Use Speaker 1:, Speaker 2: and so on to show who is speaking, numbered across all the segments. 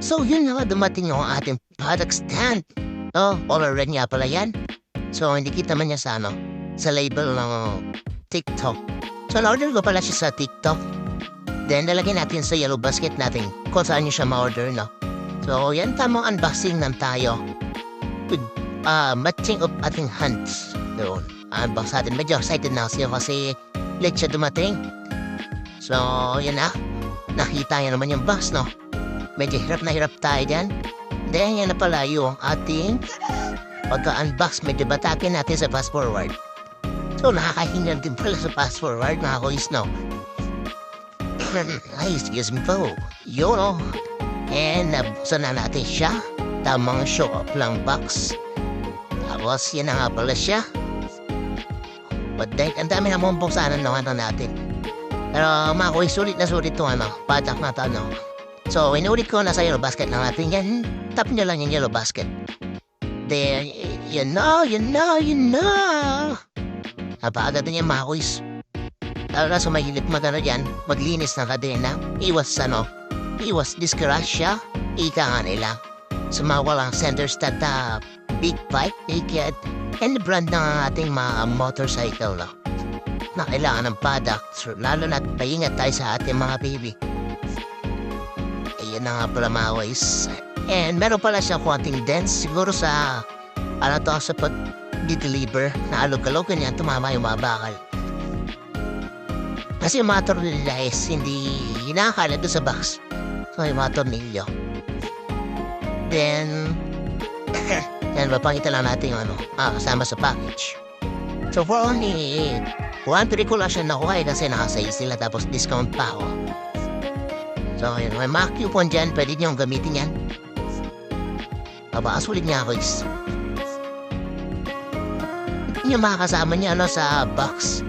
Speaker 1: So yun na nga, dumating yung ating product stand. Oh, order red nga pala yan. So hindi kita man niya sa sa label ng TikTok. So na-order ko pala siya sa TikTok. Then nalagay natin sa yellow basket natin kung saan niyo siya ma-order, no? So yan, tamang unboxing lang tayo. With matching of ating hands. Doon, unbox natin. Medyo excited na siya kasi late siya dumating. So yan na, nakita niya naman yung box, no? Medyo hirap na hirap tayo dyan. Then yan na pala yung ating pagka-unbox. Medyo batakin natin sa fast forward. So nakakahingan din pala sa fast forward, mga kuis, no? Ay, excuse me po. Yun, no? And nabuksan na natin siya. Tamang show up lang box. Tapos yan na nga pala siya. But then, ang dami na mong buksanan ng natin. Pero mga kuis, sulit na sulit to, patak na to, no? So, inulit ko na sa yellow basket lang natin yan. Tap nyo lang yung yellow basket. Then, yun na. Napakaganda niya, mga kuis. Lalo na sa mahilit dyan, maglinis ng kadena. Iwas disgrasya. Ika nga nila. Sa mga walang center stud na big bike, naked, and brand ng ating mga motorcycle, no? Na kailangan ng product. So, lalo na paingat tayo sa ating mga baby. Ayan na nga pala, mga boys. And meron pala siya konting dents. Siguro sa sa pag-deliver na alog-alog niya, tumama yung mga bakal. Kasi yung mga tornilyo is hindi hinakalat doon sa box. So yung mga tornilyo. Then, yan, mapakita lang natin yung kasama sa package. So for only 1-3 ko lang siya nakuha kasi nakasale sila tapos discount pa ako. So yun, may mga coupon dyan, pwede niyong gamitin yan. Sulit niya, guys. Yung mga kasama niya sa box.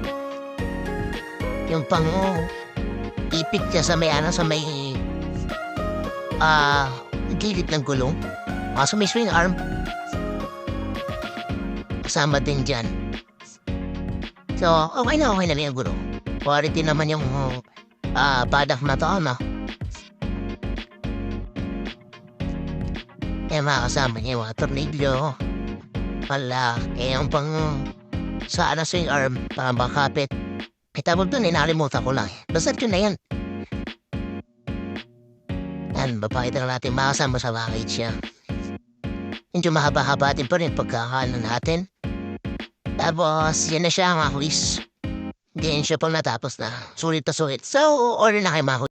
Speaker 1: Yung pang ipit niya sa may gilid ng gulong. So may swing arm. Kasama din dyan. So, okay na rin yung gulong. Quality naman yung product na to, no? Mga kasama niya yung mga tornilyo. Yung pang sa swing arm, para makapit. Tapos doon, nakalimutan ko lang. Basta yun na yan. Yan, mapakita na natin makasama sa package siya. Medyo mahaba-haba din pa rin pagkakano natin. Tapos, yan na siya, mga kuis. Hindi siya pang natapos na. Sulit na sulit. So, order na kayo, mga kuis.